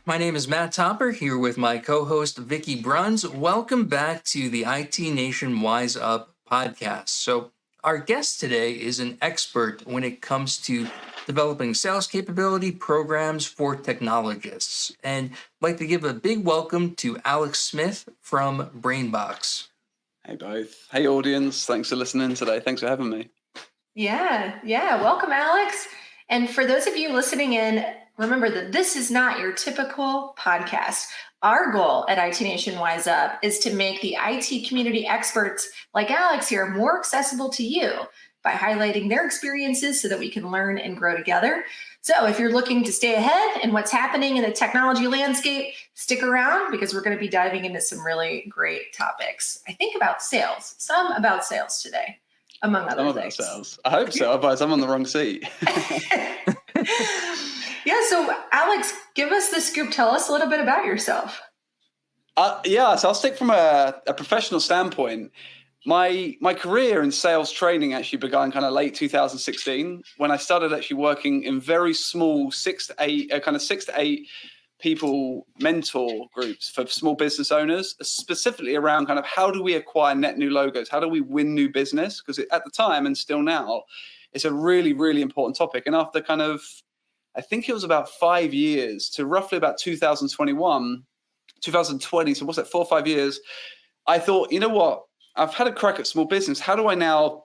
My name is Matt Topper here with my co-host Vicky Bruns. Welcome back to the IT Nation Wise Up podcast. So our guest today is an expert when it comes to developing sales capability programs for technologists. And I'd like to give a big welcome to Alex Smith from Brainbox. Hey both. Hey audience. Thanks for listening today. Thanks for having me. Yeah. Welcome, Alex. And for those of you listening in, remember that this is not your typical podcast. Our goal at IT Nation Wise Up is to make the IT community experts like Alex here more accessible to you by highlighting their experiences so that we can learn and grow together. So if you're looking to stay ahead in what's happening in the technology landscape, stick around because we're going to be diving into some really great topics. I think about sales, some about sales today, among other things. About sales. I hope so, otherwise I'm on the wrong seat. Yeah, so Alex, give us the scoop. Tell us a little bit about yourself. So I'll stick from a professional standpoint. My career in sales training actually began kind of late 2016 when I started actually working in very small 6 to 8 people mentor groups for small business owners, specifically around kind of how do we acquire net new logos? How do we win new business? Because at the time and still now, it's a really, really important topic. And after kind of, I think it was about 5 years to roughly about 2020, so what's that, 4 or 5 years, I thought, you know what? I've had a crack at small business. How do I now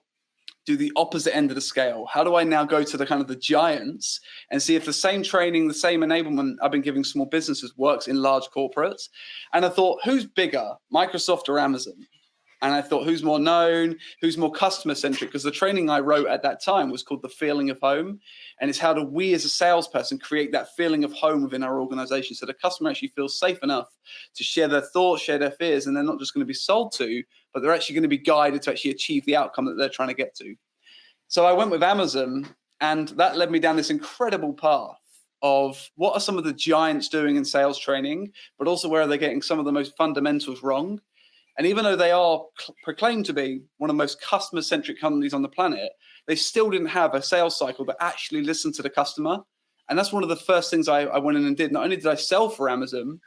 do the opposite end of the scale? How do I now go to the kind of the giants and see if the same training, the same enablement I've been giving small businesses works in large corporates? And I thought, who's bigger, Microsoft or Amazon? And I thought, who's more known, who's more customer-centric? Because the training I wrote at that time was called The Feeling of Home. And it's how do we as a salesperson create that feeling of home within our organization so the customer actually feels safe enough to share their thoughts, share their fears, and they're not just going to be sold to, but they're actually going to be guided to actually achieve the outcome that they're trying to get to. So I went with Amazon, and that led me down this incredible path of what are some of the giants doing in sales training, but also where are they getting some of the most fundamentals wrong. And even though they are proclaimed to be one of the most customer-centric companies on the planet, they still didn't have a sales cycle that actually listened to the customer. And that's one of the first things I went in and did. Not only did I sell for Amazon,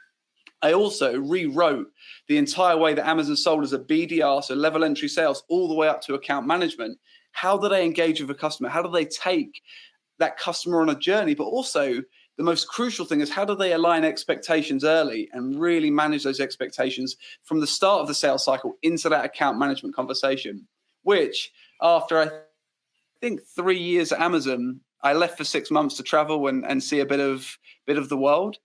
I also rewrote the entire way that Amazon sold as a BDR, so level entry sales, all the way up to account management. How do they engage with a customer? How do they take that customer on a journey? But also, the most crucial thing is how do they align expectations early and really manage those expectations from the start of the sales cycle into that account management conversation, which after I think 3 years at Amazon, I left for 6 months to travel and see a bit of the world,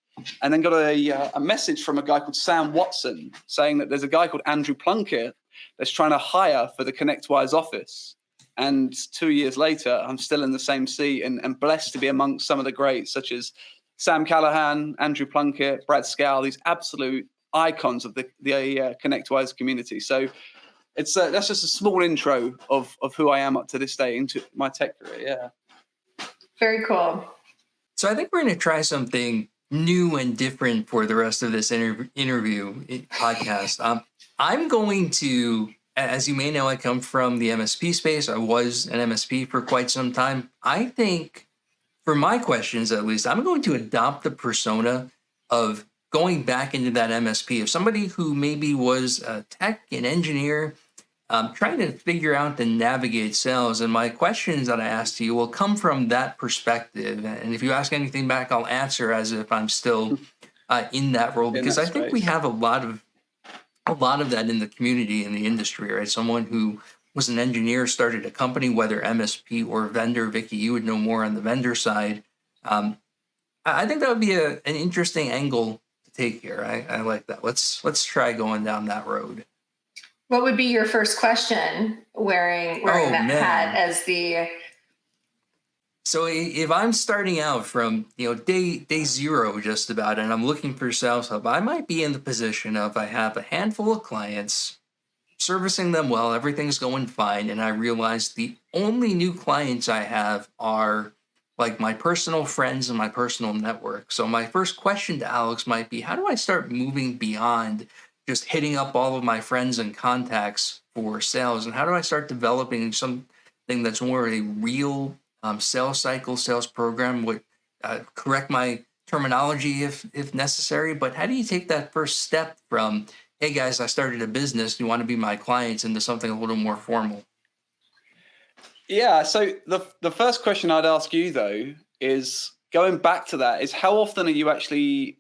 and then got a message from a guy called Sam Watson saying that there's a guy called Andrew Plunkett that's trying to hire for the ConnectWise office. And 2 years later, I'm still in the same seat and blessed to be amongst some of the greats, such as Sam Callahan, Andrew Plunkett, Brad Scowl, these absolute icons of the ConnectWise community. So it's that's just a small intro of who I am up to this day into my tech career. Yeah. Very cool. So I think we're going to try something new and different for the rest of this interview podcast. I'm going to, as you may know, I come from the MSP space. I was an MSP for quite some time. I think, for my questions at least, I'm going to adopt the persona of going back into that MSP, of somebody who maybe was a tech, an engineer, trying to figure out to navigate sales. And my questions that I ask to you will come from that perspective. And if you ask anything back, I'll answer as if I'm still in that role, because I think we have a lot of that in the community, in the industry, right? Someone who was an engineer, started a company, whether MSP or vendor. Vicky, you would know more on the vendor side. I think that would be an interesting angle to take here. I like that. Let's try going down that road. What would be your first question wearing that hat as the... So if I'm starting out from day zero just about, and I'm looking for Sales Hub, I might be in the position of I have a handful of clients, servicing them well, everything's going fine, and I realize the only new clients I have are like my personal friends and my personal network. So my first question to Alex might be, how do I start moving beyond just hitting up all of my friends and contacts for sales? And how do I start developing something that's more a real sales cycle, sales program? Would correct my terminology if necessary, but how do you take that first step from, hey guys, I started a business, you want to be my clients, into something a little more formal? Yeah. So the first question I'd ask you though is going back to that is how often are you actually,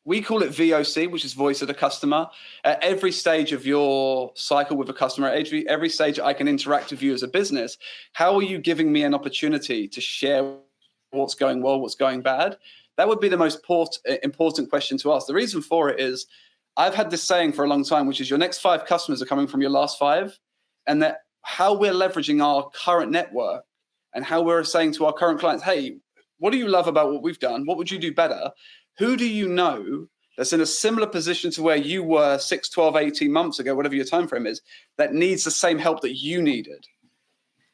we call it VOC, which is voice of the customer. At every stage of your cycle with a customer, at every stage I can interact with you as a business, how are you giving me an opportunity to share what's going well, what's going bad? That would be the most important question to ask. The reason for it is I've had this saying for a long time, which is your next 5 customers are coming from your last 5, and that how we're leveraging our current network and how we're saying to our current clients, hey, what do you love about what we've done? What would you do better? Who do you know that's in a similar position to where you were 6, 12, 18 months ago, whatever your time frame is, that needs the same help that you needed?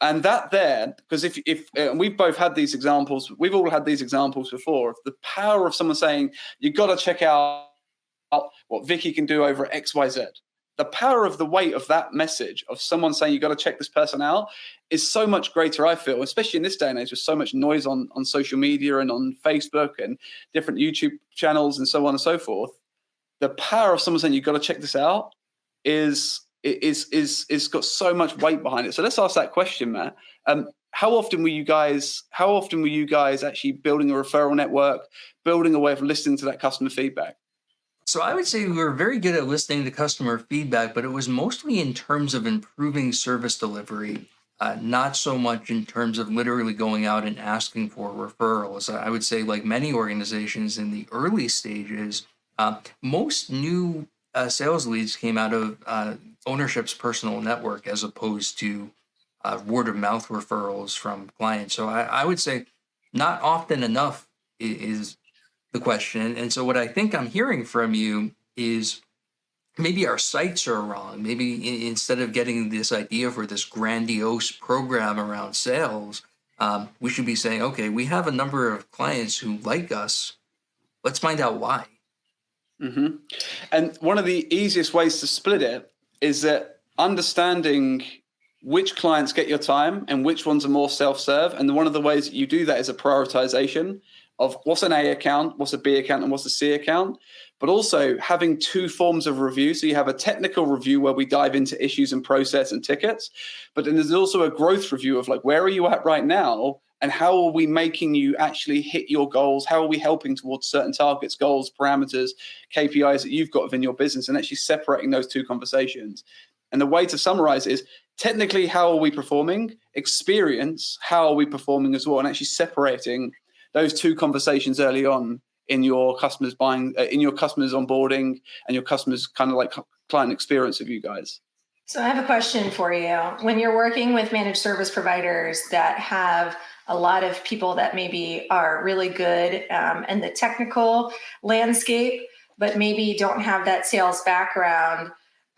And that there, because if we've both had these examples, we've all had these examples before, of the power of someone saying, you've got to check out what Vicky can do over at XYZ. The power of the weight of that message of someone saying, you've got to check this person out, is so much greater, I feel, especially in this day and age with so much noise on social media and on Facebook and different YouTube channels and so on and so forth. The power of someone saying, you've got to check this out is got so much weight behind it. So let's ask that question, Matt. How often were you guys actually building a referral network, building a way of listening to that customer feedback? So I would say we were very good at listening to customer feedback, but it was mostly in terms of improving service delivery, not so much in terms of literally going out and asking for referrals. I would say, like many organizations in the early stages, most new sales leads came out of ownership's personal network as opposed to word of mouth referrals from clients. So I would say not often enough is the question. And so what I think I'm hearing from you is maybe our sights are wrong. Maybe instead of getting this idea for this grandiose program around sales, we should be saying, okay, we have a number of clients who like us. Let's find out why. Mm-hmm. And one of the easiest ways to split it is that understanding which clients get your time and which ones are more self-serve. And one of the ways that you do that is a prioritization of what's an A account, what's a B account, and what's a C account, but also having 2 forms of review. So you have a technical review where we dive into issues and process and tickets, but then there's also a growth review of like, where are you at right now? And how are we making you actually hit your goals? How are we helping towards certain targets, goals, parameters, KPIs that you've got within your business, and actually separating those 2 conversations? And the way to summarize is technically, how are we performing? Experience, how are we performing as well? And actually separating those 2 conversations early on in your customers buying, in your customers onboarding, and your customers kind of like client experience of you guys. So I have a question for you. When you're working with managed service providers that have a lot of people that maybe are really good in the technical landscape, but maybe don't have that sales background,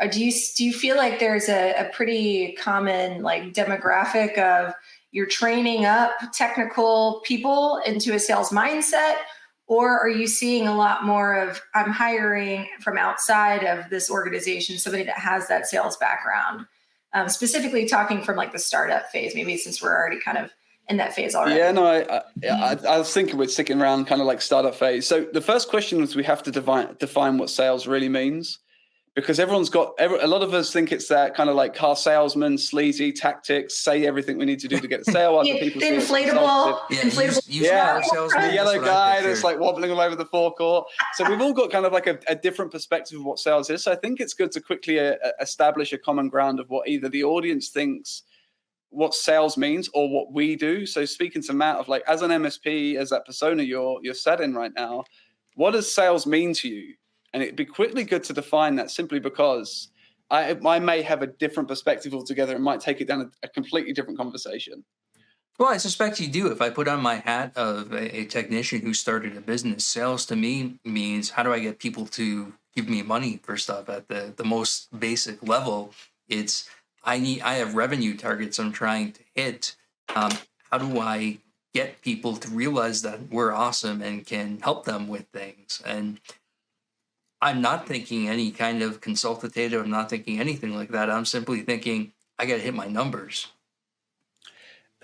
do you feel like there's a pretty common like demographic of you're training up technical people into a sales mindset, or are you seeing a lot more of I'm hiring from outside of this organization, somebody that has that sales background? Specifically talking from like the startup phase, maybe since we're already kind of in that phase already. Yeah, no, I was thinking we're sticking around kind of like startup phase. So the first question is we have to define what sales really means. Because a lot of us think it's that kind of like car salesman, sleazy tactics, say everything we need to do to get a sale. Other people the inflatable, the yellow guy that's like wobbling all over the forecourt. So we've all got kind of like a different perspective of what sales is. So I think it's good to quickly establish a common ground of what either the audience thinks what sales means or what we do. So speaking to Matt of like, as an MSP, as that persona you're set in right now, what does sales mean to you? And it'd be quickly good to define that simply because I may have a different perspective altogether and might take it down a completely different conversation. Well, I suspect you do. If I put on my hat of a technician who started a business, sales to me means how do I get people to give me money for stuff at the most basic level. It's I have revenue targets I'm trying to hit. How do I get people to realize that we're awesome and can help them with things? And I'm not thinking any kind of consultative. I'm not thinking anything like that. I'm simply thinking I got to hit my numbers.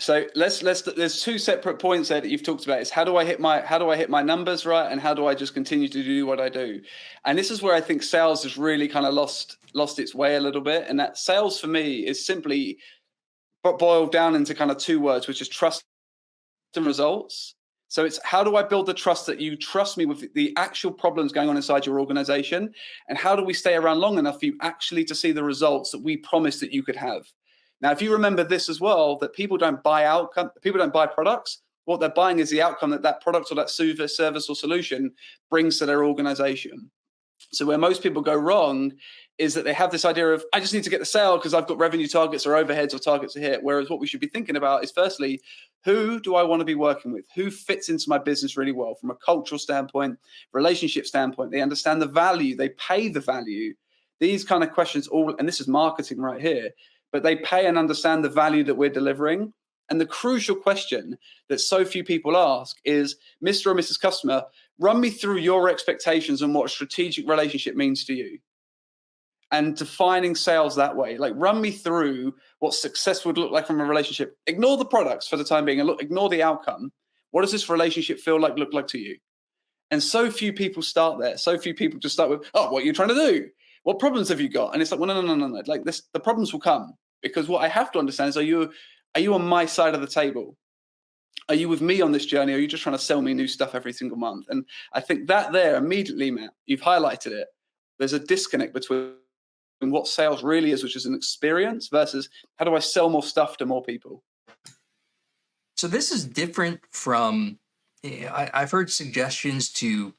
So there's two separate points there that you've talked about. Is how do I hit my numbers right, and how do I just continue to do what I do? And this is where I think sales has really kind of lost its way a little bit. And that sales for me is simply boiled down into kind of two words, which is trust and results. So it's how do I build the trust that you trust me with the actual problems going on inside your organization, and how do we stay around long enough for you actually to see the results that we promised that you could have? Now, if you remember this as well, that people don't buy products. What they're buying is the outcome that product or that service or solution brings to their organization. So where most people go wrong is that they have this idea of, I just need to get the sale because I've got revenue targets or overheads or targets to hit. Whereas what we should be thinking about is, firstly, who do I want to be working with? Who fits into my business really well from a cultural standpoint, relationship standpoint? They understand the value, they pay the value. These kind of questions and this is marketing right here, but they pay and understand the value that we're delivering. And the crucial question that so few people ask is, Mr. or Mrs. Customer, run me through your expectations and what a strategic relationship means to you. And defining sales that way, like run me through what success would look like from a relationship. Ignore the products for the time being and ignore the outcome. What does this relationship look like to you? And so few people start there. So few people just start with, oh, what are you trying to do? What problems have you got? And it's like, well, no. Like this, the problems will come, because what I have to understand is, are you on my side of the table? Are you with me on this journey? Or are you just trying to sell me new stuff every single month? And I think that there immediately, Matt, you've highlighted it. There's a disconnect between what sales really is, which is an experience, versus how do I sell more stuff to more people? So this is different from, I've heard suggestions to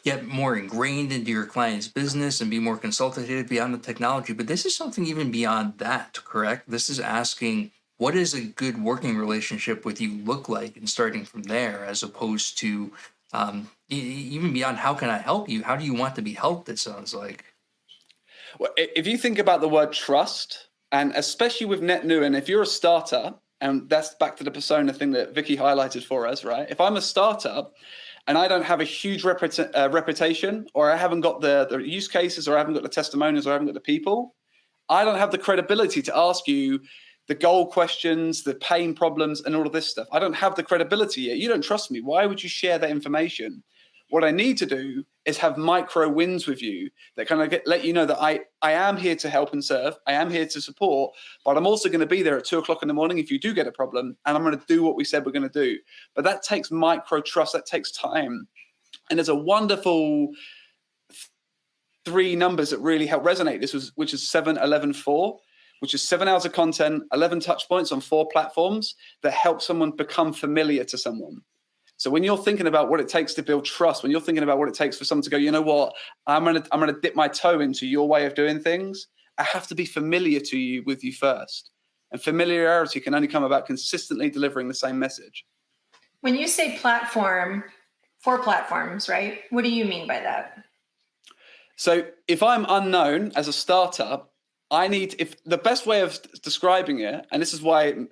get more ingrained into your client's business and be more consultative beyond the technology, but this is something even beyond that, correct? This is asking, what does a good working relationship with you look like, and starting from there, as opposed to even beyond how can I help you? How do you want to be helped, it sounds like. Well, if you think about the word trust, and especially with net new, and if you're a startup, and that's back to the persona thing that Vicky highlighted for us, right? If I'm a startup and I don't have a huge reputation, or I haven't got the use cases, or I haven't got the testimonials, or I haven't got the people, I don't have the credibility to ask you the goal questions, the pain problems, and all of this stuff. I don't have the credibility yet. You don't trust me. Why would you share that information? What I need to do is have micro wins with you that kind of let you know that I am here to help and serve. I am here to support, but I'm also going to be there at 2:00 in the morning if you do get a problem, and I'm going to do what we said we're going to do. But that takes micro trust. That takes time. And there's a wonderful 3 numbers that really help resonate. Which is 7-11-4, which is 7 hours of content, 11 touch points on 4 platforms that help someone become familiar to someone. So when you're thinking about what it takes to build trust, when you're thinking about what it takes for someone to go, you know what, I'm gonna dip my toe into your way of doing things, I have to be familiar with you first. And familiarity can only come about consistently delivering the same message. When you say platform, 4 platforms, right? What do you mean by that? So if I'm unknown as a startup, if the best way of describing it, and this is why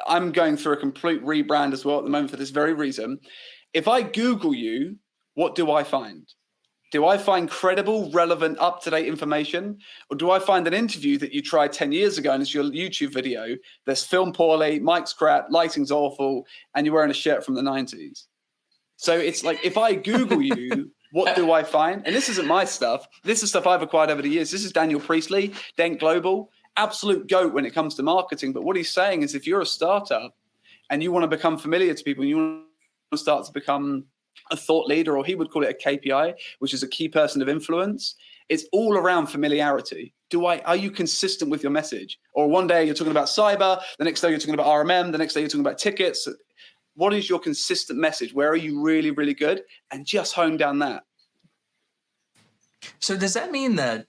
I'm going through a complete rebrand as well at the moment for this very reason. If I Google you, what do I find? Do I find credible, relevant, up-to-date information? Or do I find an interview that you tried 10 years ago and it's your YouTube video that's filmed poorly, mic's crap, lighting's awful, and you're wearing a shirt from the 90s? So it's like, if I Google you, what do I find? And this isn't my stuff. This is stuff I've acquired over the years. This is Daniel Priestley, Dent Global. Absolute GOAT when it comes to marketing. But what he's saying is, if you're a startup and you want to become familiar to people, and you want to start to become a thought leader, or he would call it a KPI, which is a key person of influence, it's all around familiarity. Are you consistent with your message? Or one day you're talking about cyber, the next day you're talking about RMM, the next day you're talking about tickets. What is your consistent message? Where are you really, really good? And just hone down that. So does that mean that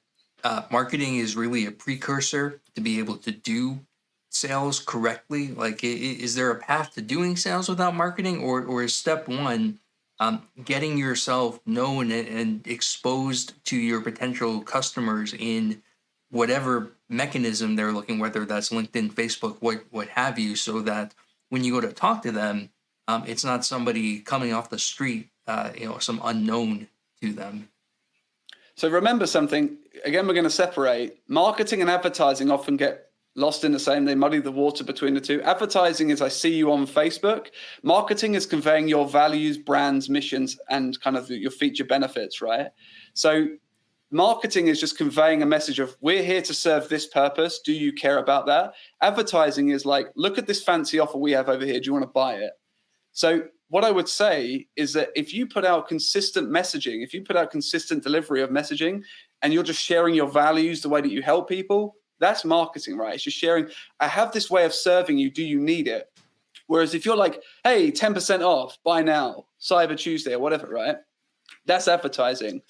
marketing is really a precursor to be able to do sales correctly? Like, is there a path to doing sales without marketing, or is step one getting yourself known and exposed to your potential customers in whatever mechanism they're looking, whether that's LinkedIn, Facebook, what have you, so that when you go to talk to them, it's not somebody coming off the street, some unknown to them. So remember something, again, we're going to separate. Marketing and advertising often get lost in the same. They muddy the water between the two. Advertising is I see you on Facebook. Marketing is conveying your values, brands, missions, and kind of your feature benefits, right? So marketing is just conveying a message of we're here to serve this purpose. Do you care about that? Advertising is like, look at this fancy offer we have over here. Do you want to buy it? So what I would say is that if you put out consistent messaging, if you put out consistent delivery of messaging and you're just sharing your values, the way that you help people, that's marketing, right? It's just sharing, I have this way of serving you. Do you need it? Whereas if you're like, hey, 10% off, buy now, Cyber Tuesday or whatever, right? That's advertising.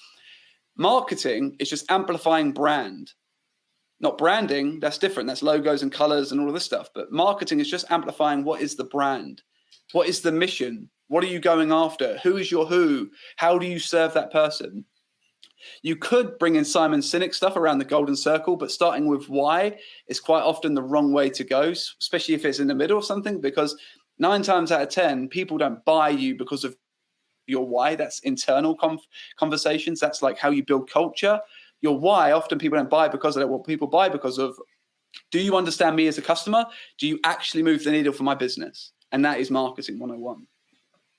Marketing is just amplifying brand. Not branding, that's different. That's logos and colors and all of this stuff. But marketing is just amplifying what is the brand? What is the mission? What are you going after? Who is your who? How do you serve that person? You could bring in Simon Sinek stuff around the golden circle, but starting with why is quite often the wrong way to go, especially if it's in the middle of something, because 9 times out of 10, people don't buy you because of your why. That's internal conversations. That's like how you build culture. Your why, often people don't buy because of that. What people buy because of, do you understand me as a customer? Do you actually move the needle for my business? And that is marketing 101.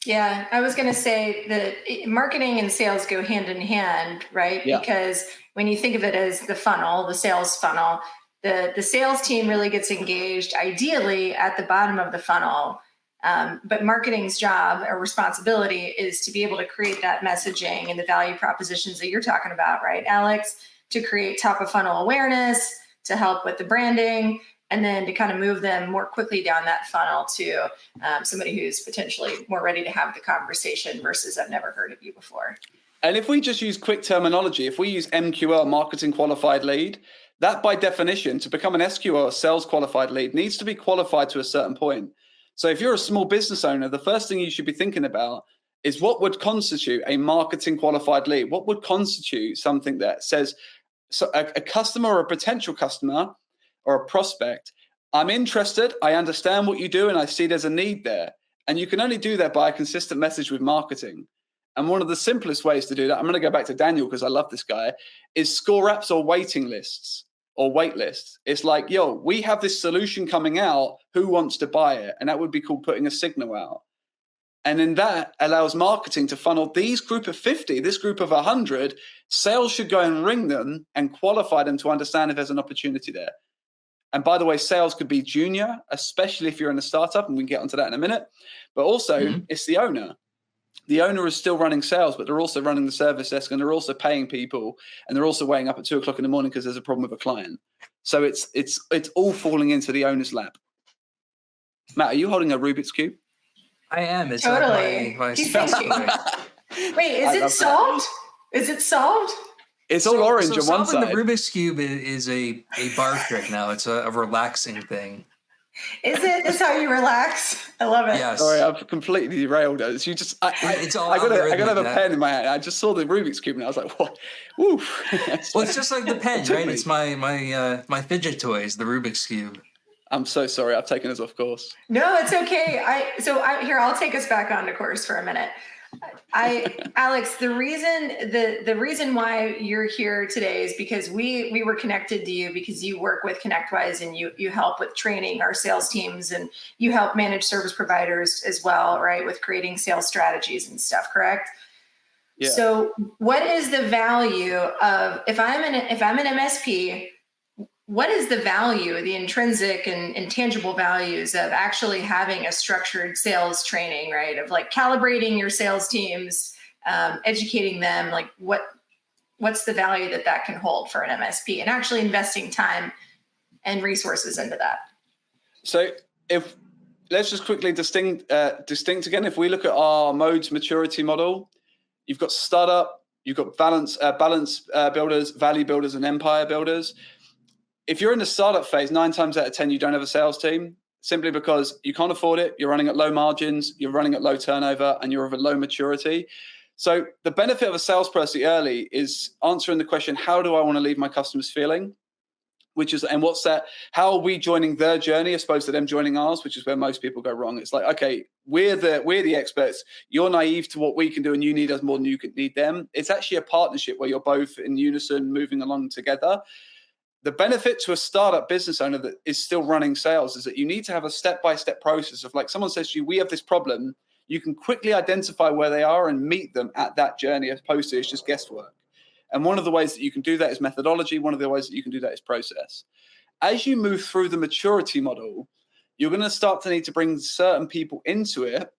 Yeah, I was going to say that marketing and sales go hand in hand, right? Yeah. Because when you think of it as the funnel, the sales funnel, the sales team really gets engaged ideally at the bottom of the funnel. But marketing's job or responsibility is to be able to create that messaging and the value propositions that you're talking about, right, Alex? To create top of funnel awareness, to help with the branding, and then to kind of move them more quickly down that funnel to somebody who's potentially more ready to have the conversation versus I've never heard of you before. And if we just use quick terminology, if we use MQL, marketing qualified lead, that by definition, to become an SQL, sales qualified lead, needs to be qualified to a certain point. So if you're a small business owner, the first thing you should be thinking about is what would constitute a marketing qualified lead? What would constitute something that says, so a customer or a potential customer or a prospect, I'm interested, I understand what you do, and I see there's a need there. And you can only do that by a consistent message with marketing. And one of the simplest ways to do that, I'm going to go back to Daniel because I love this guy, is score apps or waiting lists or wait lists. It's like, yo, we have this solution coming out, who wants to buy it? And that would be called putting a signal out. And then that allows marketing to funnel these group of 50, this group of 100, sales should go and ring them and qualify them to understand if there's an opportunity there. And by the way, sales could be junior, especially if you're in a startup, and we can get onto that in a minute. But also, it's the owner. The owner is still running sales, but they're also running the service desk, and they're also paying people, and they're also weighing up at 2 o'clock in the morning because there's a problem with a client. So it's all falling into the owner's lap. Matt, are you holding a Rubik's Cube? I am. It's totally. Like my He's spouse thinking. toy. Wait, is it solved? Is it solved? It's all orange on one solving side. the Rubik's Cube is a bar trick now. It's a relaxing thing. Is it? Is how you relax? I love it. Yes. Sorry, I've completely derailed us. You just, It's all I got to algorithmic, have a that. pen in my hand. I just saw the Rubik's Cube and I was like, what? Woo. Well, it's just like the pen, took right? me. It's my fidget toys, the Rubik's Cube. I'm so sorry. I've taken us off course. No, it's okay. Here, I'll take us back on the course for a minute. Alex, the reason why you're here today is because we were connected to you because you work with ConnectWise and you help with training our sales teams and you help manage service providers as well, right? With creating sales strategies and stuff, correct? Yeah. So what is the value of, if I'm an MSP, what is the value, the intrinsic and intangible values of actually having a structured sales training, right? Of like calibrating your sales teams, educating them, like what's the value that can hold for an MSP and actually investing time and resources into that? So let's just quickly distinct again. If we look at our modes maturity model, you've got startup, you've got balance builders, value builders, and empire builders. If you're in the startup phase, 9 times out of 10, you don't have a sales team simply because you can't afford it. You're running at low margins, you're running at low turnover, and you're of a low maturity. So the benefit of a salesperson early is answering the question, how do I want to leave my customers feeling? What's that? How are we joining their journey as opposed to them joining ours, which is where most people go wrong. It's like, okay, we're the experts. You're naive to what we can do and you need us more than you need them. It's actually a partnership where you're both in unison moving along together. the benefit to a startup business owner that is still running sales is that you need to have a step-by-step process of, like, someone says to you, we have this problem, you can quickly identify where they are and meet them at that journey, as opposed to it's just guesswork. And one of the ways that you can do that is methodology. One of the ways that you can do that is process. As you move through the maturity model, you're going to start to need to bring certain people into it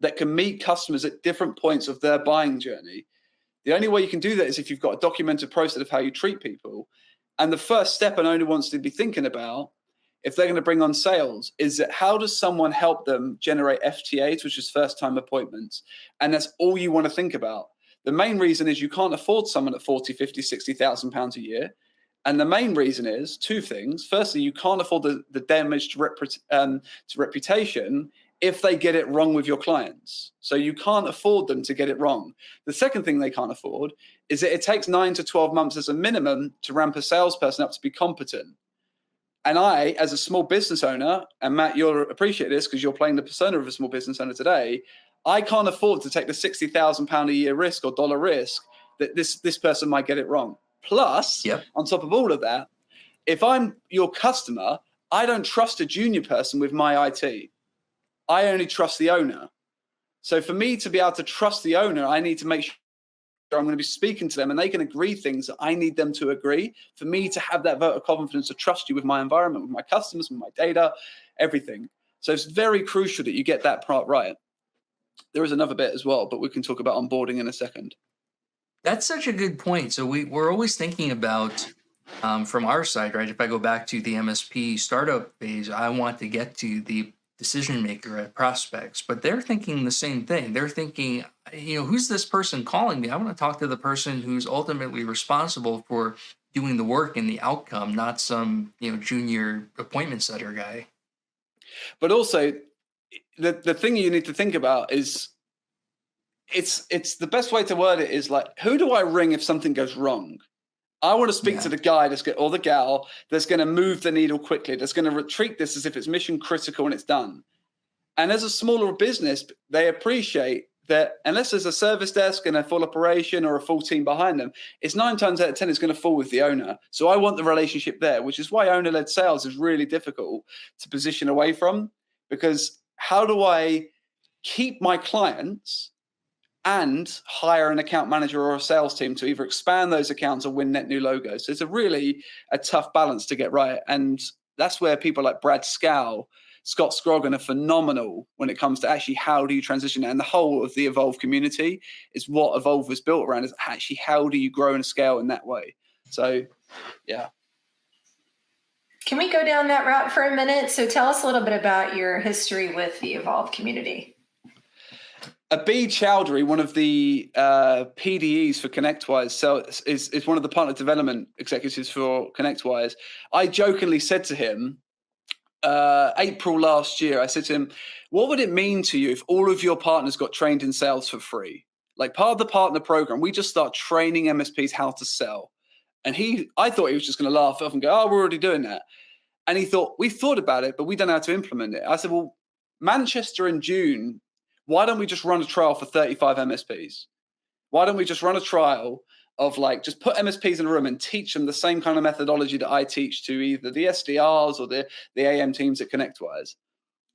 that can meet customers at different points of their buying journey. The only way you can do that is if you've got a documented process of how you treat people. And the first step an owner wants to be thinking about, if they're going to bring on sales, is that how does someone help them generate FTAs, which is first-time appointments? And that's all you want to think about. The main reason is you can't afford someone at 40, 50, 60,000 pounds a year. And the main reason is two things. Firstly, you can't afford the damage to reputation if they get it wrong with your clients. So you can't afford them to get it wrong. The second thing they can't afford is that it takes 9 to 12 months as a minimum to ramp a salesperson up to be competent. And I, as a small business owner, and Matt, you'll appreciate this because you're playing the persona of a small business owner today, I can't afford to take the £60,000 a year risk or dollar risk that this person might get it wrong. Plus, on top of all of that, if I'm your customer, I don't trust a junior person with my IT. I only trust the owner. So for me to be able to trust the owner, I need to make sure I'm going to be speaking to them and they can agree things that I need them to agree. For me to have that vote of confidence to trust you with my environment, with my customers, with my data, everything. So it's very crucial that you get that part right. There is another bit as well, but we can talk about onboarding in a second. That's such a good point. So we're always thinking about, from our side, right? If I go back to the MSP startup phase, I want to get to the decision maker at prospects, but they're thinking the same thing. They're thinking, who's this person calling me? I want to talk to the person who's ultimately responsible for doing the work and the outcome, not some, junior appointment setter guy. But also, the thing you need to think about is, it's the best way to word it is like, who do I ring if something goes wrong? I want to speak to the guy or the gal that's going to move the needle quickly, that's going to treat this as if it's mission critical and it's done. And as a smaller business, they appreciate that unless there's a service desk and a full operation or a full team behind them, it's 9 times out of 10 it's going to fall with the owner. So I want the relationship there, which is why owner-led sales is really difficult to position away from, because how do I keep my clients and hire an account manager or a sales team to either expand those accounts or win net new logos? So it's a tough balance to get right. And that's where people like Brad Scow, Scott Scroggin are phenomenal when it comes to actually how do you transition. And the whole of the Evolve community is what Evolve was built around, is actually how do you grow and scale in that way. So, yeah. Can we go down that route for a minute? So tell us a little bit about your history with the Evolve community. Abid Chowdhury, one of the PDEs for ConnectWise, so is one of the partner development executives for ConnectWise. I jokingly said to him, April last year, I said to him, what would it mean to you if all of your partners got trained in sales for free? Like, part of the partner program, we just start training MSPs how to sell. And I thought he was just going to laugh off and go, oh, we're already doing that. And he thought, we thought about it, but we don't know how to implement it. I said, well, Manchester in June, why don't we just run a trial for 35 MSPs? Why don't we just run a trial of just put MSPs in a room and teach them the same kind of methodology that I teach to either the SDRs or the AM teams at ConnectWise?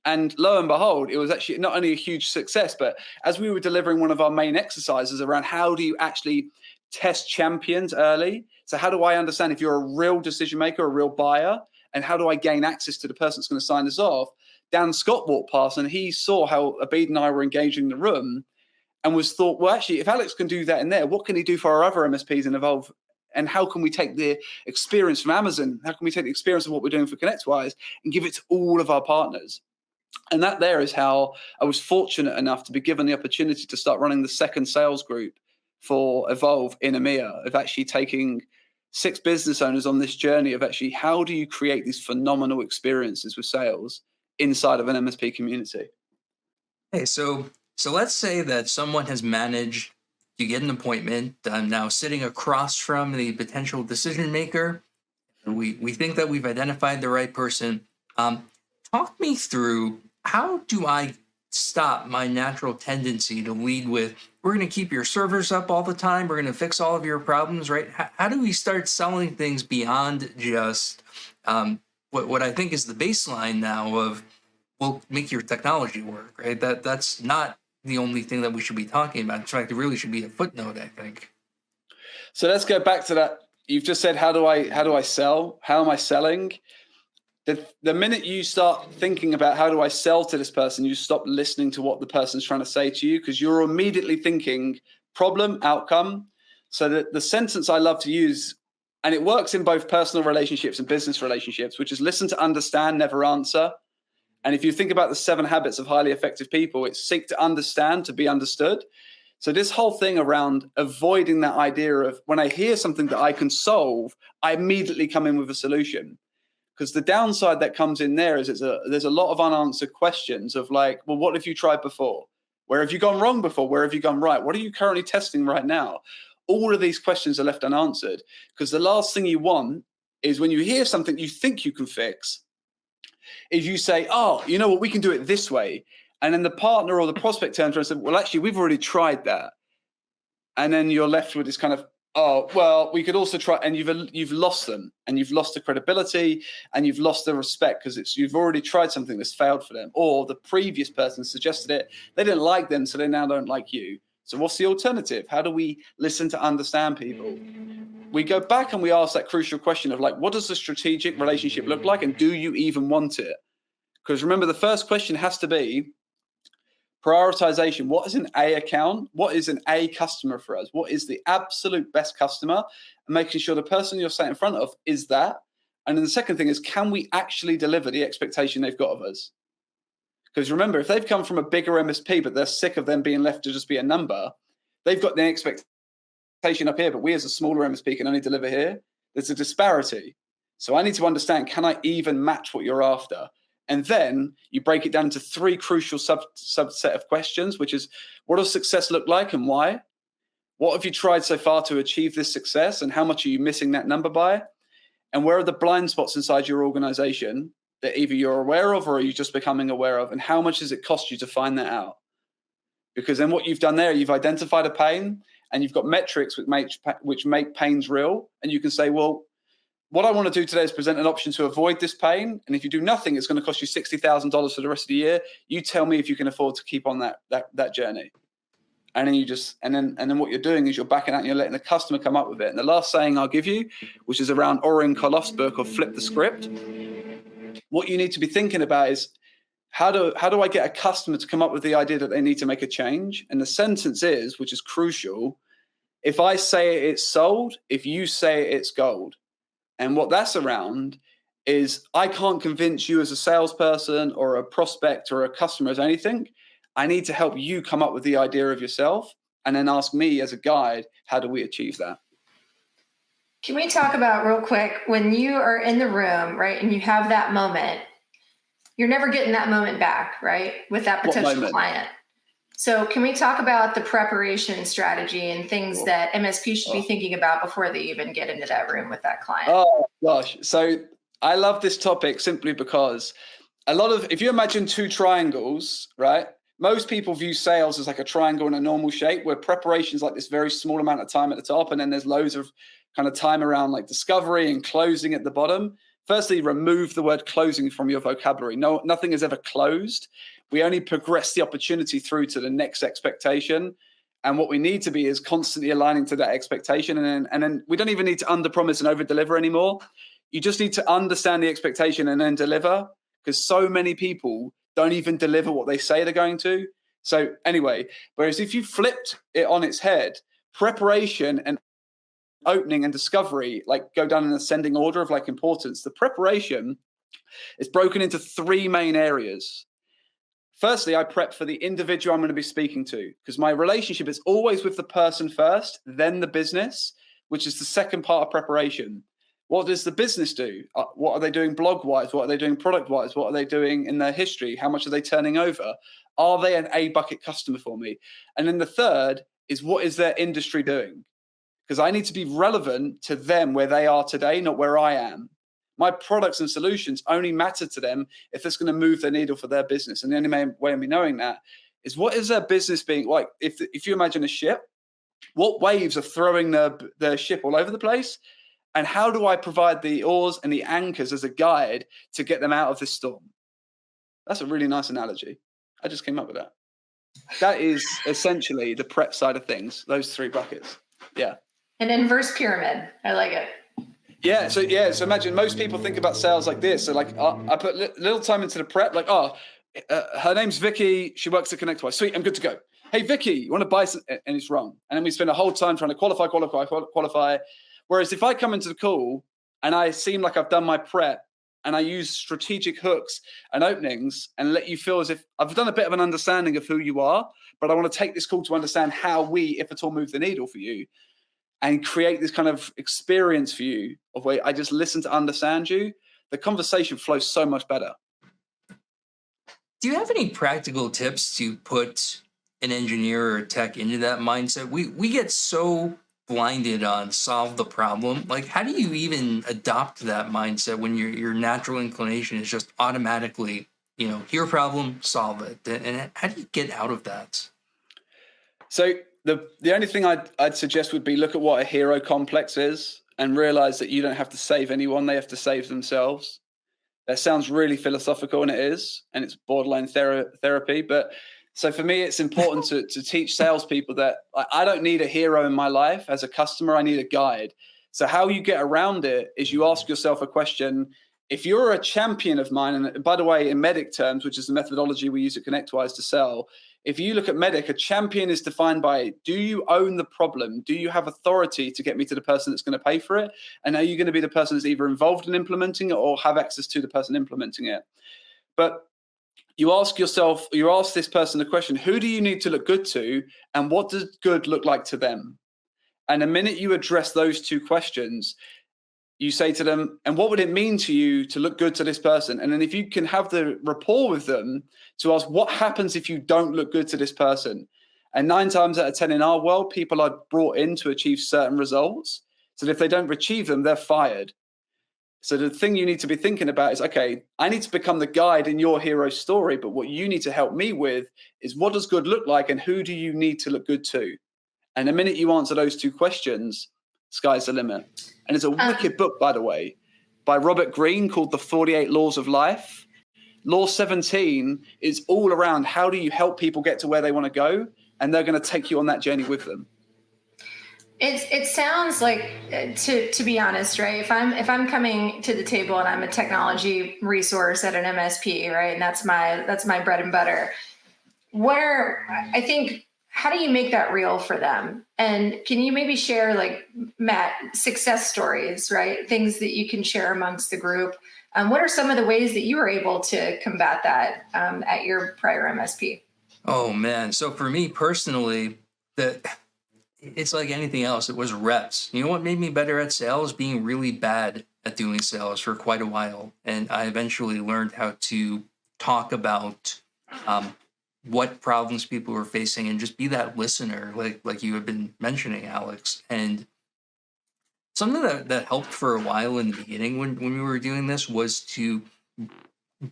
And lo and behold, it was actually not only a huge success, but as we were delivering one of our main exercises around how do you actually test champions early? So how do I understand if you're a real decision maker, a real buyer, and how do I gain access to the person that's going to sign this off? Dan Scott walked past and he saw how Abid and I were engaging the room and thought, well, actually, if Alex can do that in there, what can he do for our other MSPs in Evolve? And how can we take the experience from Amazon? How can we take the experience of what we're doing for ConnectWise and give it to all of our partners? And that there is how I was fortunate enough to be given the opportunity to start running the second sales group for Evolve in EMEA, of actually taking 6 business owners on this journey of actually how do you create these phenomenal experiences with sales inside of an MSP community. Hey, so let's say that someone has managed to get an appointment. I'm now sitting across from the potential decision maker. We think that we've identified the right person. Talk me through, how do I stop my natural tendency to lead with, we're going to keep your servers up all the time, we're going to fix all of your problems, right? How do we start selling things beyond just what I think is the baseline now of, we'll make your technology work, right? That's not the only thing that we should be talking about. In fact, it really should be a footnote, I think. So let's go back to that. You've just said, how do I sell? How am I selling? The minute you start thinking about how do I sell to this person, you stop listening to what the person's trying to say to you, because you're immediately thinking problem, outcome. So the sentence I love to use, and it works in both personal relationships and business relationships, which is listen to understand, never answer. And if you think about the 7 habits of highly effective people, it's seek to understand, to be understood. So this whole thing around avoiding that idea of when I hear something that I can solve, I immediately come in with a solution. Because the downside that comes in there is there's a lot of unanswered questions of like, well, what have you tried before? Where have you gone wrong before? Where have you gone right? What are you currently testing right now? All of these questions are left unanswered, because the last thing you want is when you hear something you think you can fix, is you say, oh, you know what, we can do it this way. And then the partner or the prospect turns around and says, well, actually, we've already tried that. And then you're left with this kind of, oh, well, we could also try, and you've lost them, and you've lost the credibility, and you've lost the respect, because you've already tried something that's failed for them, or the previous person suggested it, they didn't like them, so they now don't like you. So what's the alternative? How do we listen to understand people? We go back and we ask that crucial question of like, what does the strategic relationship look like, and do you even want it? Because remember, the first question has to be prioritization. What is an A account? What is an A customer for us? What is the absolute best customer? And making sure the person you're sat in front of is that. And then the second thing is, can we actually deliver the expectation they've got of us? Because remember, if they've come from a bigger MSP, but they're sick of them being left to just be a number, they've got the expectation up here, but we as a smaller MSP can only deliver here. There's a disparity. So I need to understand, can I even match what you're after? And then you break it down into 3 crucial subset of questions, which is, what does success look like and why? What have you tried so far to achieve this success, and how much are you missing that number by? And where are the blind spots inside your organization that either you're aware of or are you just becoming aware of? And how much does it cost you to find that out? Because then what you've done there, you've identified a pain, and you've got metrics which make pains real. And you can say, well, what I want to do today is present an option to avoid this pain. And if you do nothing, it's going to cost you $60,000 for the rest of the year. You tell me if you can afford to keep on that journey. And then and then what you're doing is you're backing out and you're letting the customer come up with it. And the last saying I'll give you, which is around Oren Koloff's book of Flip the Script. What you need to be thinking about is, how do I get a customer to come up with the idea that they need to make a change? And the sentence is, which is crucial, if I say it's sold, if you say it's gold. And what that's around is, I can't convince you as a salesperson or a prospect or a customer as anything. I need to help you come up with the idea of yourself, and then ask me as a guide, how do we achieve that? Can we talk about real quick, when you are in the room, right, and you have that moment, you're never getting that moment back, right, with that potential client. So can we talk about the preparation strategy and things that MSPs should be thinking about before they even get into that room with that client? Oh, gosh. So I love this topic simply because if you imagine 2 triangles, right? Most people view sales as like a triangle in a normal shape, where preparation is like this very small amount of time at the top. And then there's loads of kind of time around like discovery and closing at the bottom. Firstly, remove the word closing from your vocabulary. No, nothing is ever closed. We only progress the opportunity through to the next expectation. And what we need to be is constantly aligning to that expectation. And then we don't even need to underpromise and overdeliver anymore. You just need to understand the expectation and then deliver, because so many people don't even deliver what they say they're going to. So anyway, whereas if you flipped it on its head, preparation and opening and discovery like go down in ascending order of like importance. The preparation is broken into 3 main areas. Firstly, I prep for the individual I'm going to be speaking to, because my relationship is always with the person first, then the business, which is the second part of preparation. What does the business do? What are they doing blog-wise? What are they doing product-wise? What are they doing in their history? How much are they turning over? Are they an A-bucket customer for me? And then the third is, what is their industry doing? Because I need to be relevant to them where they are today, not where I am. My products and solutions only matter to them if it's going to move the needle for their business. And the only way of me knowing that is, what is their business being like? If you imagine a ship, what waves are throwing their ship all over the place? And how do I provide the oars and the anchors as a guide to get them out of this storm? That's a really nice analogy. I just came up with that. That is essentially the prep side of things, those 3 buckets. Yeah. An inverse pyramid. I like it. Yeah. So imagine most people think about sales like this. So like, I put little time into the prep, like, her name's Vicky. She works at ConnectWise. Sweet. I'm good to go. Hey, Vicky, you want to buy some? And it's wrong. And then we spend a whole time trying to qualify. Whereas if I come into the call and I seem like I've done my prep and I use strategic hooks and openings and let you feel as if I've done a bit of an understanding of who you are, but I want to take this call to understand how we, if at all, move the needle for you, and create this kind of experience for you of where I just listen to understand you, the conversation flows so much better. Do you have any practical tips to put an engineer or tech into that mindset? We get so blinded on solve the problem. Like, how do you even adopt that mindset when your natural inclination is just automatically, hear a problem, solve it? And how do you get out of that? So the only thing I'd suggest would be look at what a hero complex is and realize that you don't have to save anyone. They have to save themselves. That sounds really philosophical, and it is, and it's borderline therapy. But so for me, it's important to teach salespeople that I don't need a hero in my life as a customer. I need a guide. So how you get around it is you ask yourself a question. If you're a champion of mine, and by the way, in MEDDIC terms, which is the methodology we use at ConnectWise to sell, if you look at MEDDIC, a champion is defined by, do you own the problem? Do you have authority to get me to the person that's going to pay for it? And are you going to be the person that's either involved in implementing it or have access to the person implementing it? But you ask this person the question, who do you need to look good to? And what does good look like to them? And the minute you address those 2 questions, you say to them, and what would it mean to you to look good to this person? And then if you can have the rapport with them to ask, what happens if you don't look good to this person? And 9 times out of 10 in our world, people are brought in to achieve certain results. So if they don't achieve them, they're fired. So the thing you need to be thinking about is, okay, I need to become the guide in your hero story, but what you need to help me with is, what does good look like and who do you need to look good to? And the minute you answer those 2 questions, sky's the limit. And it's a wicked book, by the way, by Robert Greene called The 48 Laws of Life. Law 17 is all around how do you help people get to where they want to go, and they're going to take you on that journey with them. It sounds like, to be honest, right? If I'm coming to the table and I'm a technology resource at an MSP, right, and that's my bread and butter, where I think, how do you make that real for them? And can you maybe share, like, Matt, success stories, right? Things that you can share amongst the group. What are some of the ways that you were able to combat that at your prior MSP? Oh man. So for me personally, it's like anything else. It was reps. You know what made me better at sales? Being really bad at doing sales for quite a while. And I eventually learned how to talk about what problems people were facing and just be that listener, like you have been mentioning, Alex. And something that helped for a while in the beginning when we were doing this was to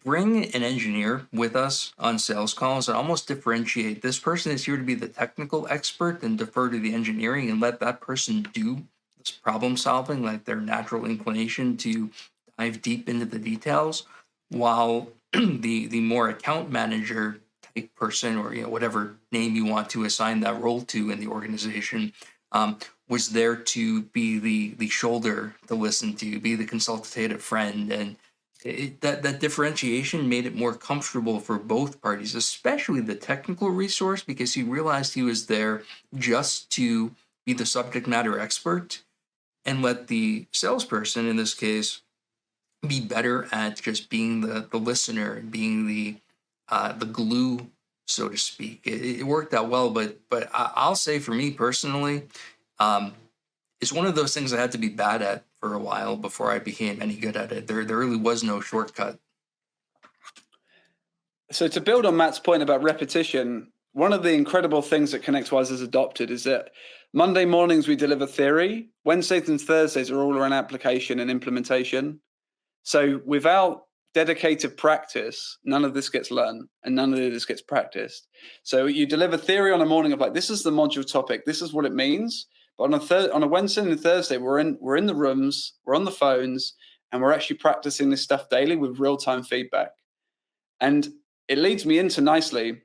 bring an engineer with us on sales calls and almost differentiate. This person is here to be the technical expert, and defer to the engineering and let that person do this problem solving, like their natural inclination to dive deep into the details, while the more account manager type person, or whatever name you want to assign that role to in the organization, was there to be the shoulder to listen to, be the consultative friend. And that differentiation made it more comfortable for both parties, especially the technical resource, because he realized he was there just to be the subject matter expert, and let the salesperson, in this case, be better at just being the listener and being the glue, so to speak. It worked out well, but I'll say for me personally, it's one of those things I had to be bad at for a while before I became any good at it. There really was no shortcut. So to build on Matt's point about repetition, one of the incredible things that ConnectWise has adopted is that Monday mornings we deliver theory. Wednesdays and Thursdays are all around application and implementation. So without dedicated practice, none of this gets learned and none of this gets practiced. So you deliver theory on a morning of like, this is the module topic, this is what it means. But on a Wednesday and Thursday, we're in the rooms, we're on the phones, and we're actually practicing this stuff daily with real-time feedback. And it leads me into nicely.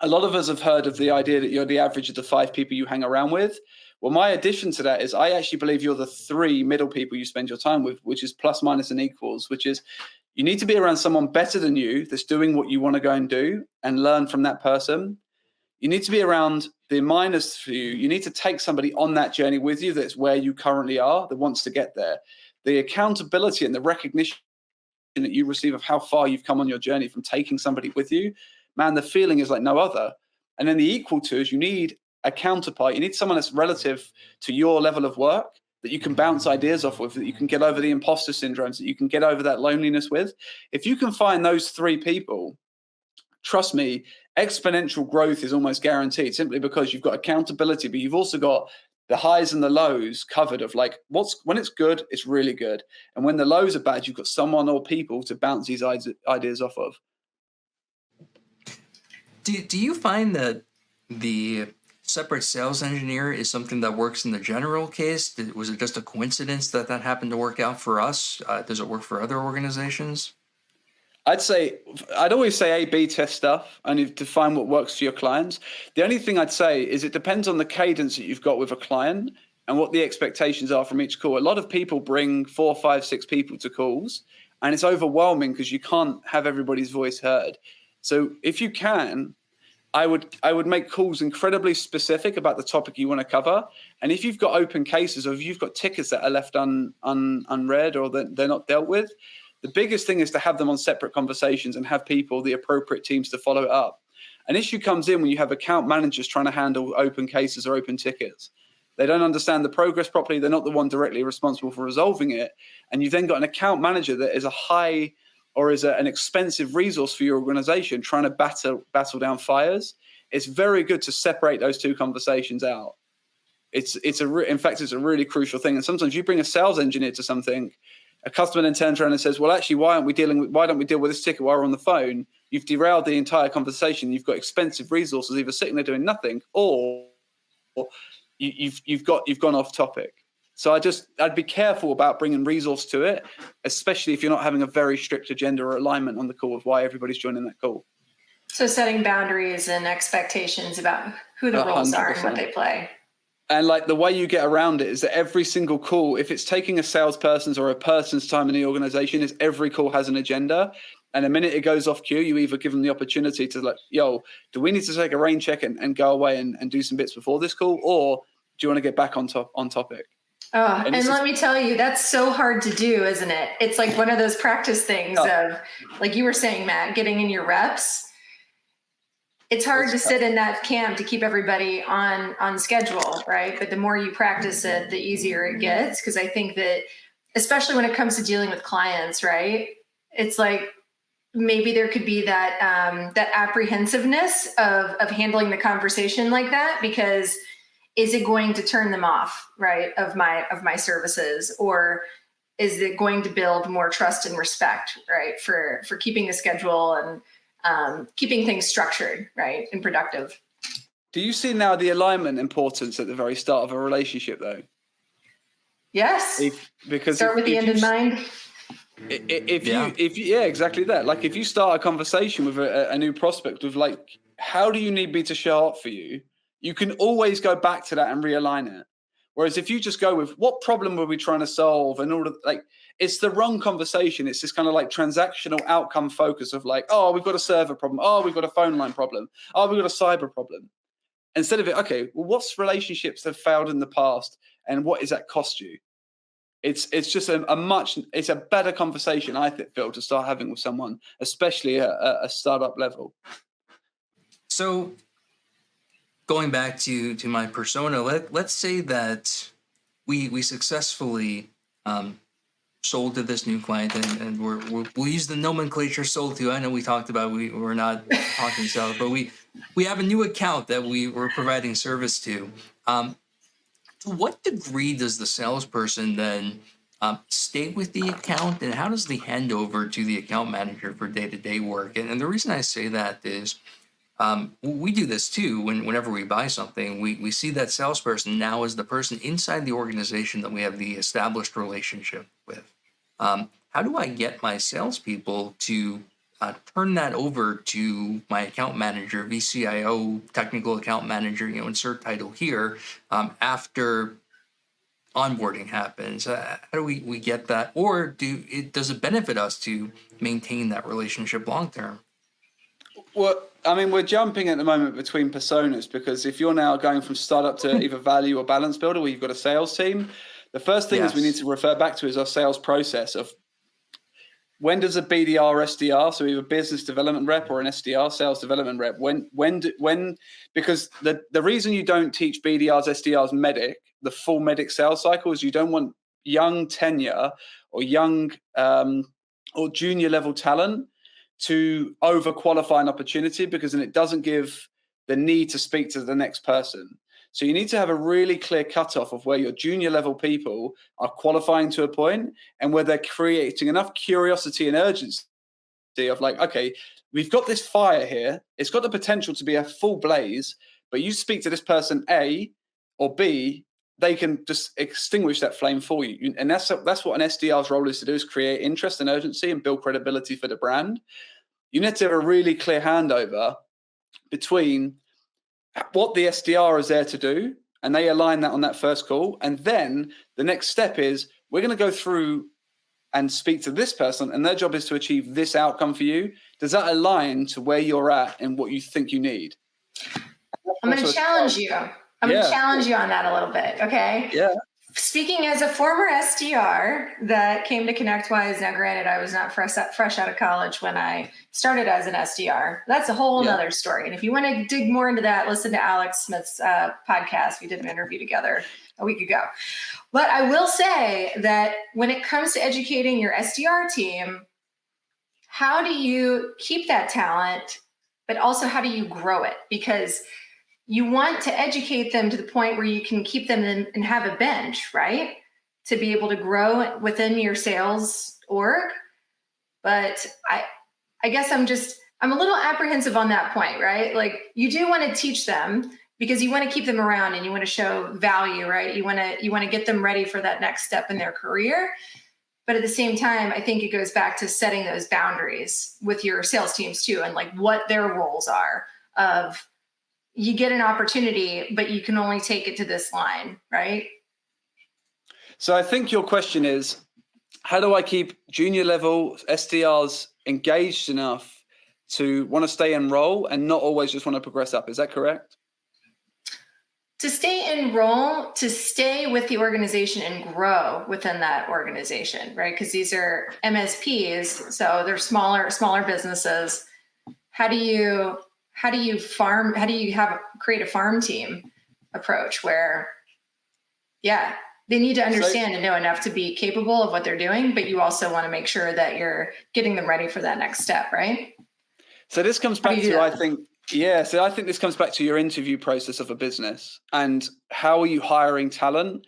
A lot of us have heard of the idea that you're the average of the 5 people you hang around with. Well, my addition to that is I actually believe you're the 3 middle people you spend your time with, which is plus, minus, and equals, which is you need to be around someone better than you that's doing what you want to go and do and learn from that person. You need to be around the minus for you. You need to take somebody on that journey with you that's where you currently are, that wants to get there. The accountability and the recognition that you receive of how far you've come on your journey from taking somebody with you, man, the feeling is like no other. And then the equal to is you need a counterpart. You need someone that's relative to your level of work that you can bounce ideas off with, that you can get over the imposter syndromes, that you can get over that loneliness with. If you can find those 3 people, trust me, exponential growth is almost guaranteed, simply because you've got accountability, but you've also got the highs and the lows covered of like when it's good, it's really good. And when the lows are bad, you've got someone or people to bounce these ideas off of. Do you find that the separate sales engineer is something that works in the general case? Was it just a coincidence that happened to work out for us? Does it work for other organizations? I'd always say A/B test stuff and to find what works for your clients. The only thing I'd say is it depends on the cadence that you've got with a client and what the expectations are from each call. A lot of people bring 4, 5, 6 people to calls, and it's overwhelming because you can't have everybody's voice heard. So if you can, I would make calls incredibly specific about the topic you want to cover. And if you've got open cases or if you've got tickets that are left unread or that they're not dealt with, the biggest thing is to have them on separate conversations and have people, the appropriate teams, to follow it up. An issue comes in when you have account managers trying to handle open cases or open tickets. They don't understand the progress properly. They're not the one directly responsible for resolving it. And you've then got an account manager that is a high or is an expensive resource for your organization trying to battle down fires. It's very good to separate those 2 conversations out. In fact, it's a really crucial thing. And sometimes you bring a sales engineer to something, a customer then turns around and says, well, actually, why don't we deal with this ticket while we're on the phone? You've derailed the entire conversation. You've got expensive resources either sitting there doing nothing or you've gone off topic. So I'd be careful about bringing resource to it, especially if you're not having a very strict agenda or alignment on the call of why everybody's joining that call. So setting boundaries and expectations about who the roles 100%. are and what they play. And like the way you get around it is that every single call, if it's taking a salesperson's or a person's time in the organization, is every call has an agenda. And the minute it goes off cue, you either give them the opportunity to like, yo, do we need to take a rain check and go away and do some bits before this call? Or do you want to get back on topic? Oh, and let me tell you, that's so hard to do, isn't it? It's like one of those practice things of, like you were saying, Matt, getting in your reps. It's hard to sit in that camp to keep everybody on schedule, right? But the more you practice it, the easier it gets. Because I think that, especially when it comes to dealing with clients, right? It's like maybe there could be that that apprehensiveness of handling the conversation like that, because is it going to turn them off, right, of my services, or is it going to build more trust and respect, right, for keeping a schedule and keeping things structured, right, and productive? Do you see now the alignment importance at the very start of a relationship, though? Yes. Because start with the end in mind. If you, exactly that. Like if you start a conversation with a new prospect with like, how do you need me to show up for you? You can always go back to that and realign it. Whereas if you just go with what problem were we trying to solve and all of like, it's the wrong conversation. It's this kind of like transactional outcome focus of like, oh, we've got a server problem. Oh, we've got a phone line problem. Oh, we've got a cyber problem. Instead of it, okay, well, what's relationships that have failed in the past and what does that cost you? It's just it's a better conversation, I feel, to start having with someone, especially at a startup level. So going back to my persona, let's say that we successfully sold to this new client, and we'll use the nomenclature sold to. I know we talked about we're not talking sales, but we have a new account that we're providing service to. To what degree does the salesperson then stay with the account, and how does the handover to the account manager for day-to-day work? And the reason I say that is we do this too. Whenever we buy something, we see that salesperson now as the person inside the organization that we have the established relationship with. How do I get my salespeople to turn that over to my account manager, VCIO, technical account manager, insert title here, after onboarding happens? How do we get that? Or does it benefit us to maintain that relationship long term? Well, I mean, we're jumping at the moment between personas, because if you're now going from startup to either value or balance builder, where you've got a sales team, the first thing is we need to refer back to is our sales process of when does a BDR SDR, so either business development rep or an SDR sales development rep, because the reason you don't teach BDRs, SDRs, medic, the full medic sales cycle, is you don't want young tenure or young or junior level talent to overqualify an opportunity, because then it doesn't give the need to speak to the next person. So you need to have a really clear cutoff of where your junior level people are qualifying to a point, and where they're creating enough curiosity and urgency of like, okay, we've got this fire here. It's got the potential to be a full blaze, but you speak to this person A or B, they can just extinguish that flame for you. And that's what an SDR's role is to do, is create interest and urgency and build credibility for the brand. You need to have a really clear handover between what the SDR is there to do, and they align that on that first call. And then the next step is we're going to go through and speak to this person, and their job is to achieve this outcome for you. Does that align to where you're at and what you think you need? I'm going to challenge you. I'm going to challenge you on that a little bit. Okay. Yeah. Speaking as a former SDR that came to ConnectWise, now granted, I was not fresh out of college when I started as an SDR. That's a whole nother story. And if you want to dig more into that, listen to Alex Smith's podcast. We did an interview together a week ago. But I will say that when it comes to educating your SDR team, how do you keep that talent, but also how do you grow it? Because you want to educate them to the point where you can keep them in and have a bench, right? To be able to grow within your sales org. But I guess I'm a little apprehensive on that point, right? Like, you do want to teach them because you want to keep them around and you want to show value, right? You want to get them ready for that next step in their career. But at the same time, I think it goes back to setting those boundaries with your sales teams too, and like what their roles are of, you get an opportunity, but you can only take it to this line, right? So I think your question is, how do I keep junior level SDRs engaged enough to want to stay in role and not always just want to progress up? Is that correct? To stay in role, to stay with the organization and grow within that organization, right? Because these are MSPs, so they're smaller businesses. How do you create a farm team approach where, they need to understand and know enough to be capable of what they're doing, but you also want to make sure that you're getting them ready for that next step, right? So this comes back to, I think this comes back to your interview process of a business and how are you hiring talent?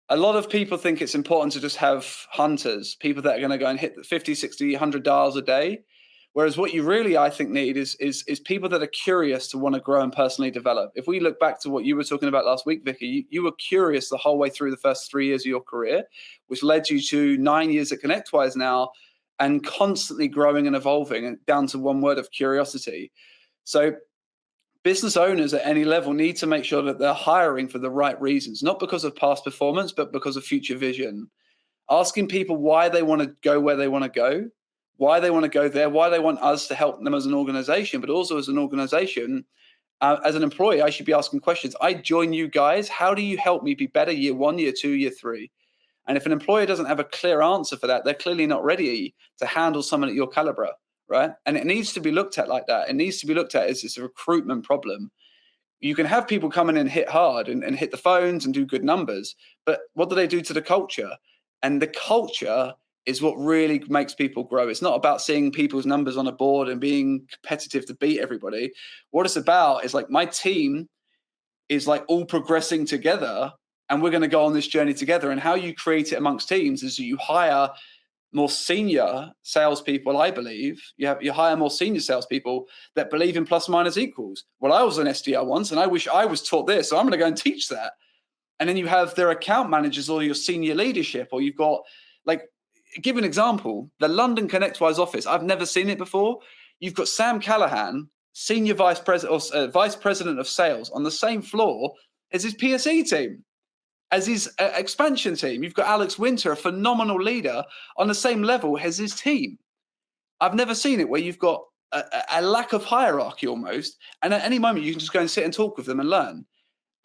A lot of people think it's important to just have hunters, people that are going to go and hit 50, 60, 100 dials a day. Whereas what you really, I think, need is people that are curious to want to grow and personally develop. If we look back to what you were talking about last week, Vicky, you were curious the whole way through the first 3 years of your career, which led you to 9 years at ConnectWise now, and constantly growing and evolving, and down to one word of curiosity. So business owners at any level need to make sure that they're hiring for the right reasons, not because of past performance, but because of future vision. Asking people why they want to go where they want to go, why they want to go there, why they want us to help them as an organization, but also as an organization, as an employee, I should be asking questions. I join you guys. How do you help me be better year 1, year 2, year 3? And if an employer doesn't have a clear answer for that, they're clearly not ready to handle someone at your caliber, right? And it needs to be looked at like that. It needs to be looked at as it's a recruitment problem. You can have people come in and hit hard and hit the phones and do good numbers, but what do they do to the culture? And the culture is what really makes people grow. It's not about seeing people's numbers on a board and being competitive to beat everybody. What it's about is like, my team is like all progressing together and we're going to go on this journey together. And how you create it amongst teams is you hire more senior salespeople, I believe. You hire more senior salespeople that believe in plus minus equals. Well, I was an SDR once, and I wish I was taught this, so I'm going to go and teach that. And then you have their account managers or your senior leadership, or you've got, like, give an example, the London ConnectWise office. I've never seen it before. You've got Sam Callahan, senior vice president or vice president of sales, on the same floor as his PSE team, as his expansion team. You've got Alex Winter, a phenomenal leader, on the same level as his team. I've never seen it where you've got a lack of hierarchy almost, and at any moment you can just go and sit and talk with them and learn.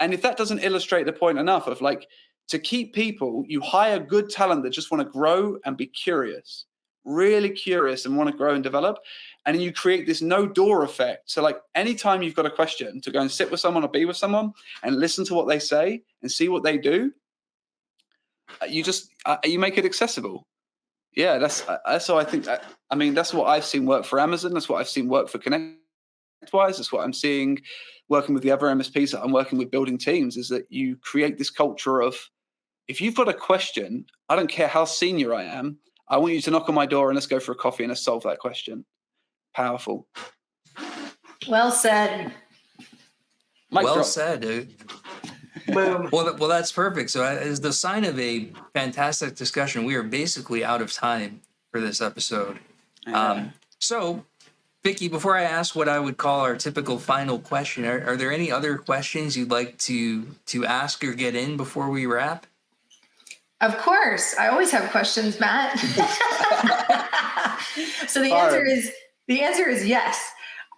And if that doesn't illustrate the point enough of, like, to keep people, you hire good talent that just want to grow and be curious, really curious, and want to grow and develop. And then you create this no door effect. So, like, anytime you've got a question, to go and sit with someone or be with someone and listen to what they say and see what they do, you make it accessible. Yeah, that's how I think. I mean, that's what I've seen work for Amazon. That's what I've seen work for ConnectWise. That's what I'm seeing working with the other MSPs that I'm working with, building teams, is that you create this culture of, if you've got a question, I don't care how senior I am, I want you to knock on my door and let's go for a coffee and let's solve that question. Powerful. Well said. Well said, dude. Boom. Well, that's perfect. So as the sign of a fantastic discussion, we are basically out of time for this episode. Yeah. So, Vicky, before I ask what I would call our typical final question, are there any other questions you'd like to ask or get in before we wrap? Of course. I always have questions, Matt. So the answer is yes.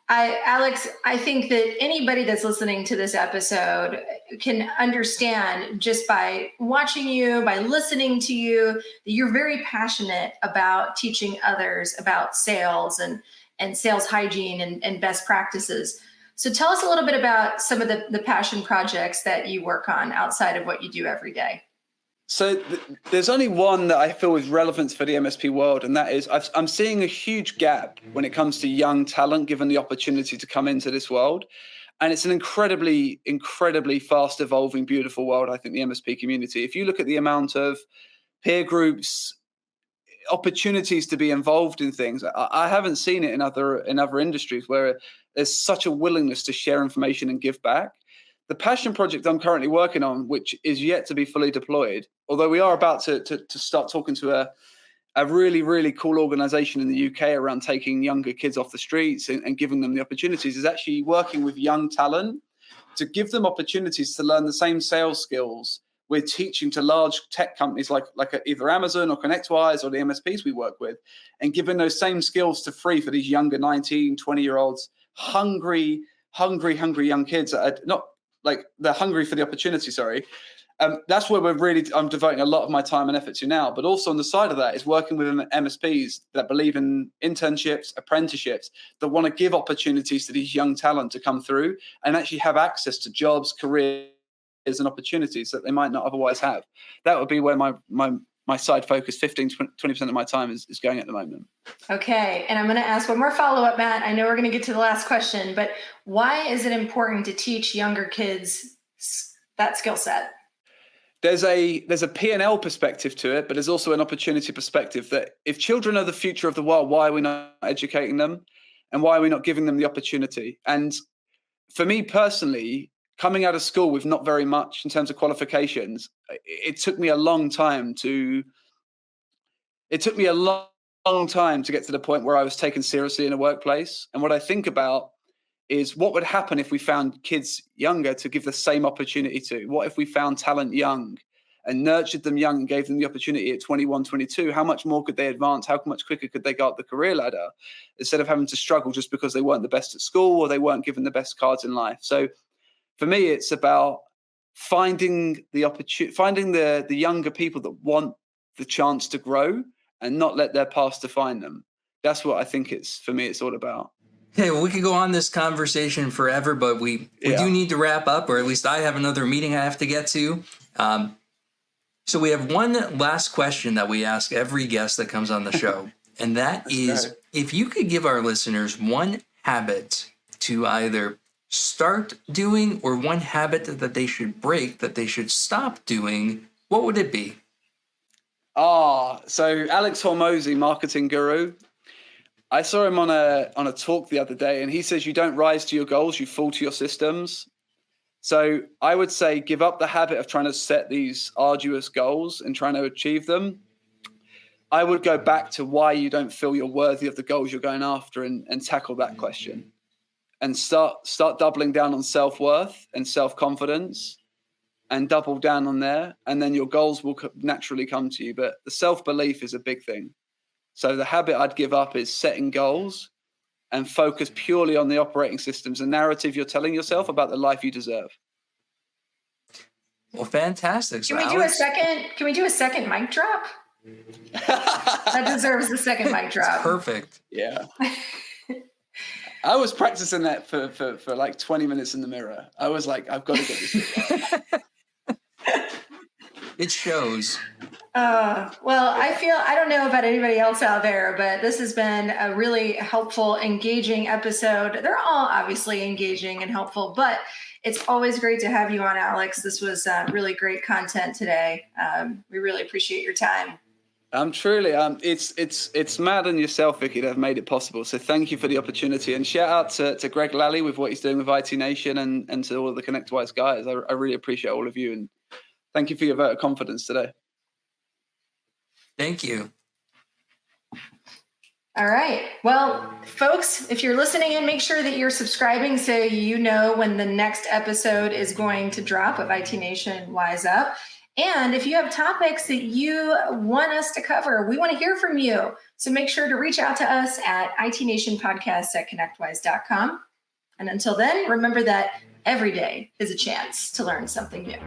Alex, I think that anybody that's listening to this episode can understand, just by watching you, by listening to you, that you're very passionate about teaching others about sales and sales hygiene and best practices. So tell us a little bit about some of the passion projects that you work on outside of what you do every day. So there's only one that I feel is relevant for the MSP world, and that is I'm seeing a huge gap when it comes to young talent given the opportunity to come into this world. And it's an incredibly, incredibly fast evolving, beautiful world, I think, the MSP community. If you look at the amount of peer groups, opportunities to be involved in things, I haven't seen it in other industries where there's such a willingness to share information and give back. The passion project I'm currently working on, which is yet to be fully deployed, although we are about to start talking to a really, really cool organization in the UK around taking younger kids off the streets and giving them the opportunities, is actually working with young talent to give them opportunities to learn the same sales skills we're teaching to large tech companies like either Amazon or ConnectWise or the MSPs we work with, and giving those same skills to free for these younger 19, 20-year-olds, hungry young kids that are not, like, they're hungry for the opportunity, sorry. That's where I'm devoting a lot of my time and effort to now. But also on the side of that is working with MSPs that believe in internships, apprenticeships, that want to give opportunities to these young talent to come through and actually have access to jobs, careers, and opportunities that they might not otherwise have. That would be where my side focus, 15-20% of my time is going at the moment. Okay. And I'm going to ask one more follow-up, Matt. I know we're going to get to the last question, but why is it important to teach younger kids that skill set? There's a P&L perspective to it, but there's also an opportunity perspective that if children are the future of the world, why are we not educating them? And why are we not giving them the opportunity? And for me personally, coming out of school with not very much in terms of qualifications, it took me a long time to get to the point where I was taken seriously in a workplace. And what I think about is what would happen if we found kids younger to give the same opportunity to? What if we found talent young and nurtured them young and gave them the opportunity at 21, 22? How much more could they advance? How much quicker could they go up the career ladder instead of having to struggle just because they weren't the best at school or they weren't given the best cards in life? So for me, it's about finding the younger people that want the chance to grow and not let their past define them. That's what I think it's all about. Okay, well, we could go on this conversation forever, but we do need to wrap up, or at least I have another meeting I have to get to. So we have one last question that we ask every guest that comes on the show, and that is, if you could give our listeners one habit to either start doing or one habit that they should break, that they should stop doing, what would it be? So Alex Hormozy, marketing guru, I saw him on a talk the other day, and he says you don't rise to your goals, you fall to your systems. So I would say give up the habit of trying to set these arduous goals and trying to achieve them. I would go back to why you don't feel you're worthy of the goals you're going after and tackle that question. And start doubling down on self-worth and self-confidence and double down on there. And then your goals will naturally come to you. But the self-belief is a big thing. So the habit I'd give up is setting goals and focus purely on the operating systems, the narrative you're telling yourself about the life you deserve. Well, fantastic. So Can we do a second mic drop? That deserves the second mic drop. Perfect. Yeah. I was practicing that for like 20 minutes in the mirror. I was like, I've got to get this right. It shows. Well, I don't know about anybody else out there, but this has been a really helpful, engaging episode. They're all obviously engaging and helpful, but it's always great to have you on, Alex. This was really great content today. We really appreciate your time. Truly, it's Matt and yourself, Vicky, that have made it possible. So thank you for the opportunity, and shout out to Greg Lally with what he's doing with IT Nation and to all of the ConnectWise guys. I really appreciate all of you, and thank you for your vote of confidence today. Thank you. All right. Well, folks, if you're listening in, make sure that you're subscribing so you know when the next episode is going to drop of IT Nation Wise Up. And if you have topics that you want us to cover, we want to hear from you. So make sure to reach out to us at itnationpodcast@connectwise.com. And until then, remember that every day is a chance to learn something new.